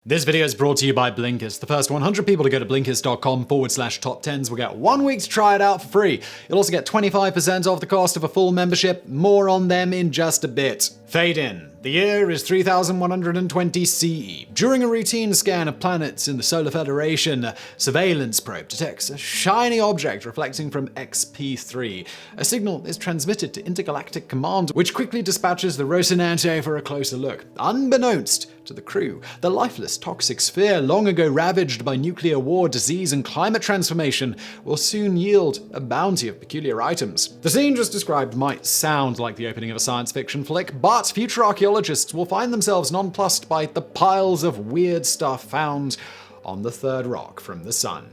This video is brought to you by Blinkist. The first 100 people to go to Blinkist.com/TopTenz will get 1 week to try it out for free. You'll also get 25% off the cost of a full membership. More on them in just a bit. Fade in. The year is 3120 CE. During a routine scan of planets in the Solar Federation, a surveillance probe detects a shiny object reflecting from XP3. A signal is transmitted to Intergalactic Command, which quickly dispatches the Rocinante for a closer look. Unbeknownst to the crew, the lifeless toxic sphere, long ago ravaged by nuclear war, disease, and climate transformation, will soon yield a bounty of peculiar items. The scene just described might sound like the opening of a science fiction flick, but future archaeologists will find themselves nonplussed by the piles of weird stuff found on the third rock from the sun.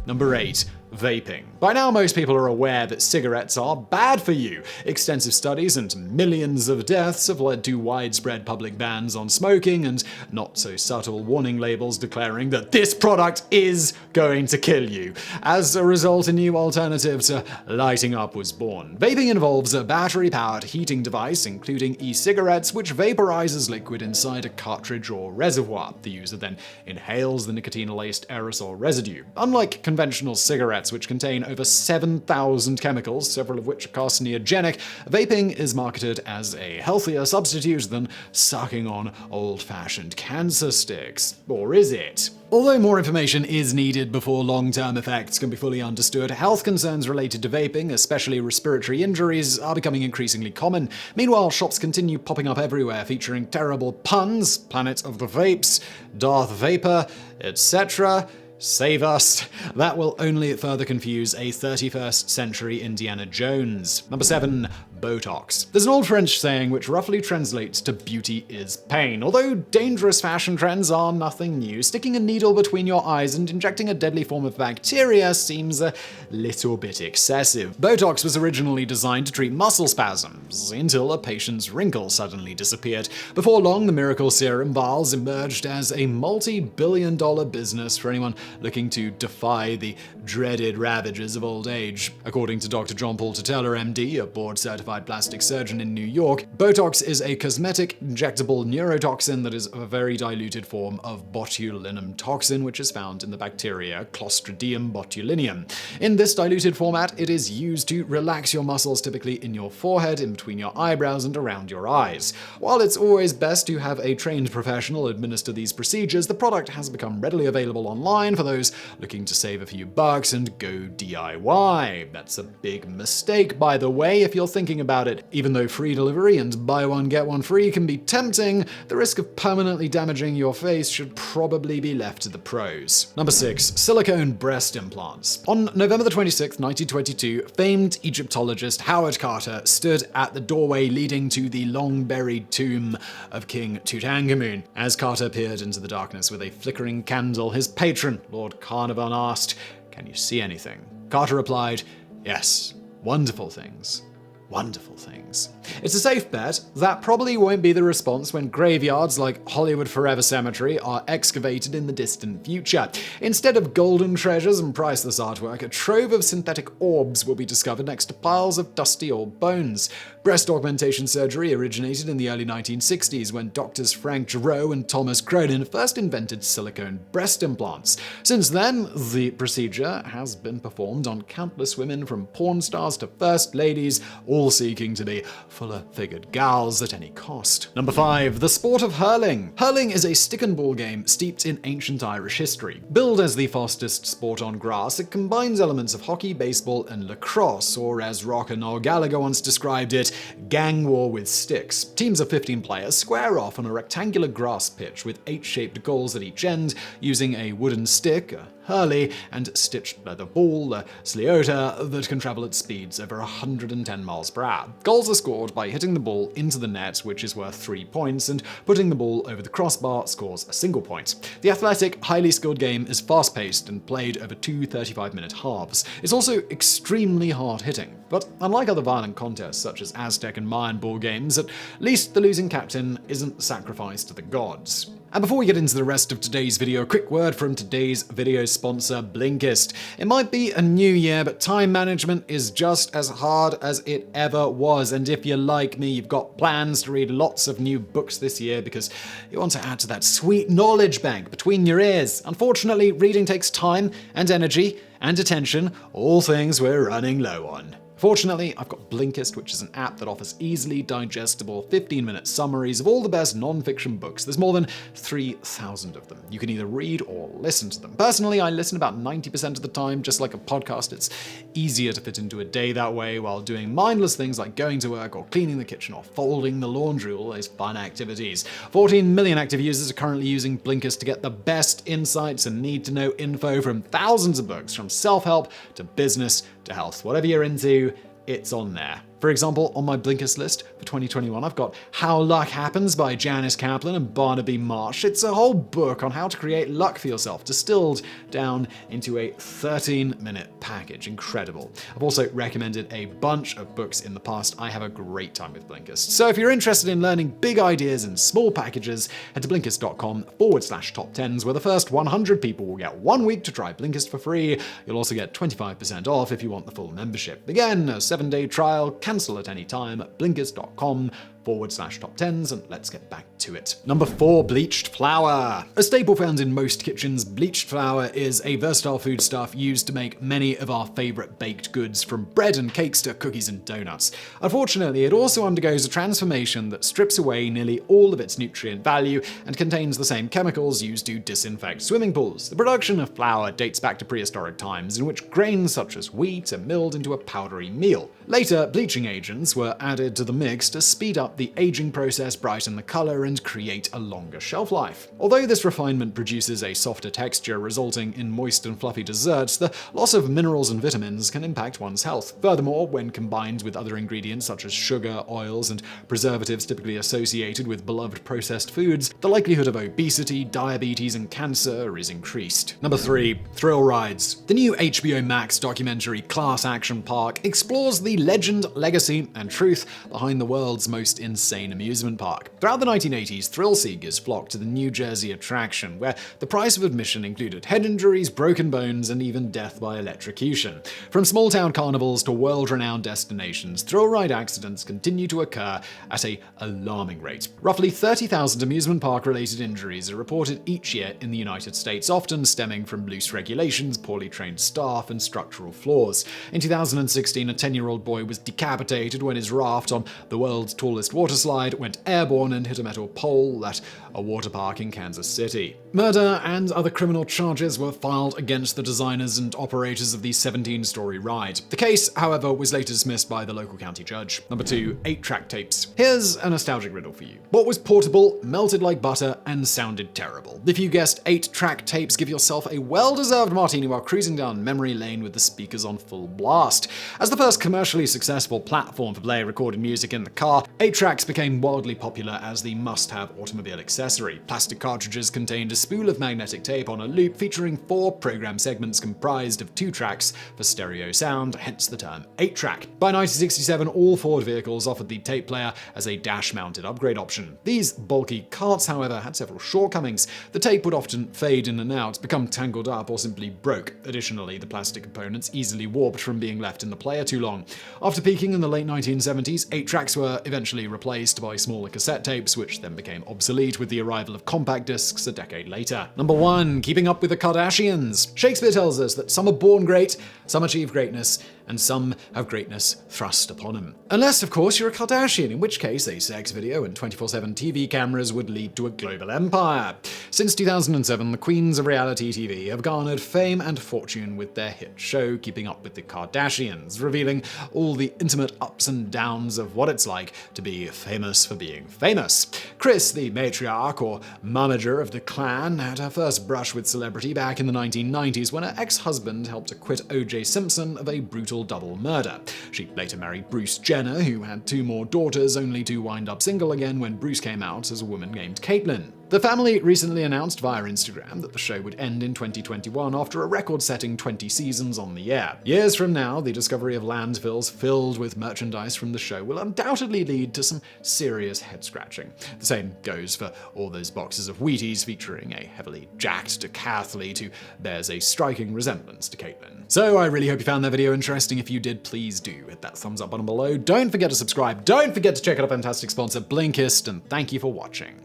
Number 8. Vaping. By now, most people are aware that cigarettes are bad for you. Extensive studies and millions of deaths have led to widespread public bans on smoking and not-so-subtle warning labels declaring that this product is going to kill you. As a result, a new alternative to lighting up was born. Vaping involves a battery-powered heating device, including e-cigarettes, which vaporizes liquid inside a cartridge or reservoir. The user then inhales the nicotine-laced aerosol residue. Unlike conventional cigarettes, which contain over 7,000 chemicals, several of which are carcinogenic, vaping is marketed as a healthier substitute than sucking on old-fashioned cancer sticks. Or is it? Although more information is needed before long-term effects can be fully understood, health concerns related to vaping, especially respiratory injuries, are becoming increasingly common. Meanwhile, shops continue popping up everywhere featuring terrible puns, Planet of the Vapes, Darth Vapor, etc. Save us. That will only further confuse a 31st century Indiana Jones. Number 7. Botox. There's an old French saying which roughly translates to beauty is pain. Although dangerous fashion trends are nothing new, sticking a needle between your eyes and injecting a deadly form of bacteria seems a little bit excessive. Botox was originally designed to treat muscle spasms, until a patient's wrinkle suddenly disappeared. Before long, the miracle serum vials emerged as a multi-billion-dollar business for anyone looking to defy the dreaded ravages of old age. According to Dr. John Paul Tutela, MD, a board-certified plastic surgeon in New York, Botox is a cosmetic injectable neurotoxin that is a very diluted form of botulinum toxin, which is found in the bacteria Clostridium botulinum. In this diluted format, it is used to relax your muscles, typically in your forehead, in between your eyebrows, and around your eyes. While it's always best to have a trained professional administer these procedures, the product has become readily available online for those looking to save a few bucks and go DIY. That's a big mistake, by the way, if you're thinking about it. Even though free delivery and buy one get one free can be tempting, the risk of permanently damaging your face should probably be left to the pros. Number 6. Silicone breast implants. On November 26, 1922, famed Egyptologist Howard Carter stood at the doorway leading to the long-buried tomb of King Tutankhamun. As Carter peered into the darkness with a flickering candle, his patron, Lord Carnarvon, asked, "Can you see anything?" Carter replied, "Yes, wonderful things. Wonderful things." It's a safe bet that probably won't be the response when graveyards like Hollywood Forever Cemetery are excavated in the distant future. Instead of golden treasures and priceless artwork, a trove of synthetic orbs will be discovered next to piles of dusty old bones. Breast augmentation surgery originated in the early 1960s when doctors Frank Giroux and Thomas Cronin first invented silicone breast implants. Since then, the procedure has been performed on countless women, from porn stars to first ladies, all seeking to be fuller-figured gals at any cost. Number 5. The Sport of Hurling. Hurling is a stick-and-ball game steeped in ancient Irish history. Billed as the fastest sport on grass, it combines elements of hockey, baseball, and lacrosse, or as Rocker Noel Gallagher once described it, gang war with sticks. Teams of 15 players square off on a rectangular grass pitch with 8 shaped goals at each end, using a wooden stick, a hurley, and stitched leather ball, a sliota, that can travel at speeds over 110 miles per hour. Goals are scored by hitting the ball into the net, which is worth 3 points, and putting the ball over the crossbar scores a single point. The athletic, highly skilled game is fast-paced and played over 2 35-minute halves. It's also extremely hard-hitting. But unlike other violent contests such as Aztec and Mayan ball games, at least the losing captain isn't sacrificed to the gods. And before we get into the rest of today's video, a quick word from today's video sponsor, Blinkist. It might be a new year, but time management is just as hard as it ever was. And if you're like me, you've got plans to read lots of new books this year because you want to add to that sweet knowledge bank between your ears. Unfortunately, reading takes time and energy and attention, all things we're running low on. Fortunately, I've got Blinkist, which is an app that offers easily digestible 15-minute summaries of all the best non-fiction books. There's more than 3,000 of them. You can either read or listen to them. Personally, I listen about 90% of the time, just like a podcast. It's easier to fit into a day that way while doing mindless things like going to work or cleaning the kitchen or folding the laundry, all those fun activities. 14 million active users are currently using Blinkist to get the best insights and need-to-know info from thousands of books, from self-help to business to health. Whatever you're into, it's on there. For example, on my Blinkist list for 2021, I've got How Luck Happens by Janice Kaplan and Barnaby Marsh. It's a whole book on how to create luck for yourself, distilled down into a 13-minute package. Incredible. I've also recommended a bunch of books in the past. I have a great time with Blinkist. So if you're interested in learning big ideas in small packages, head to blinkist.com/TopTenz, where the first 100 people will get 1 week to try Blinkist for free. You'll also get 25% off if you want the full membership. Again, a 7-day trial, cancel at any time at blinkist.com/TopTenz, and let's get back to it. Number 4, bleached flour. A staple found in most kitchens, bleached flour is a versatile foodstuff used to make many of our favorite baked goods, from bread and cakes to cookies and donuts. Unfortunately, it also undergoes a transformation that strips away nearly all of its nutrient value and contains the same chemicals used to disinfect swimming pools. The production of flour dates back to prehistoric times, in which grains such as wheat are milled into a powdery meal. Later, bleaching agents were added to the mix to speed up the aging process, brighten the color, and create a longer shelf life. Although this refinement produces a softer texture, resulting in moist and fluffy desserts, the loss of minerals and vitamins can impact one's health. Furthermore, when combined with other ingredients such as sugar, oils, and preservatives typically associated with beloved processed foods, the likelihood of obesity, diabetes, and cancer is increased. Number 3, thrill rides. The new HBO Max documentary Class Action Park explores the legend, legacy, and truth behind the world's most insane amusement park. Throughout the 1980s, thrill seekers flocked to the New Jersey attraction, where the price of admission included head injuries, broken bones, and even death by electrocution. From small-town carnivals to world-renowned destinations, thrill ride accidents continue to occur at an alarming rate. Roughly 30,000 amusement park-related injuries are reported each year in the United States, often stemming from loose regulations, poorly trained staff, and structural flaws. In 2016, a 10-year-old boy was decapitated when his raft on the world's tallest water slide went airborne and hit a metal pole at a water park in Kansas City. Murder and other criminal charges were filed against the designers and operators of the 17-story ride. The case, however, was later dismissed by the local county judge. Number 2, 8-track tapes. Here's a nostalgic riddle for you. What was portable, melted like butter, and sounded terrible? If you guessed 8-track tapes, give yourself a well-deserved martini while cruising down memory lane with the speakers on full blast. As the first commercially successful platform for playing recorded music in the car, 8-tracks became wildly popular as the must-have automobile accessory. Plastic cartridges contained a spool of magnetic tape on a loop featuring 4 program segments comprised of 2 tracks for stereo sound, hence the term 8-track. By 1967, all Ford vehicles offered the tape player as a dash-mounted upgrade option. These bulky carts, however, had several shortcomings. The tape would often fade in and out, become tangled up, or simply broke. Additionally, the plastic components easily warped from being left in the player too long. After peaking in the late 1970s, 8-tracks were eventually replaced by smaller cassette tapes, which then became obsolete with the arrival of compact discs a decade later. Number 1, keeping up with the Kardashians. Shakespeare tells us that some are born great, some achieve greatness, and some have greatness thrust upon them. Unless, of course, you're a Kardashian, in which case a sex video and 24/7 TV cameras would lead to a global empire. Since 2007, the queens of reality TV have garnered fame and fortune with their hit show Keeping Up with the Kardashians, revealing all the intimate ups and downs of what it's like to be famous for being famous. Kris, the matriarch or momager of the clan, had her first brush with celebrity back in the 1990s when her ex-husband helped acquit O.J. Simpson of a brutal double murder. She later married Bruce Jenner, who had 2 more daughters, only to wind up single again when Bruce came out as a woman named Caitlyn. The family recently announced via Instagram that the show would end in 2021 after a record-setting 20 seasons on the air. Years from now, the discovery of landfills filled with merchandise from the show will undoubtedly lead to some serious head-scratching. The same goes for all those boxes of Wheaties featuring a heavily jacked decathlete who bears a striking resemblance to Caitlyn. So I really hope you found that video interesting. If you did, please do hit that thumbs up button below. Don't forget to subscribe. Don't forget to check out our fantastic sponsor, Blinkist, and thank you for watching.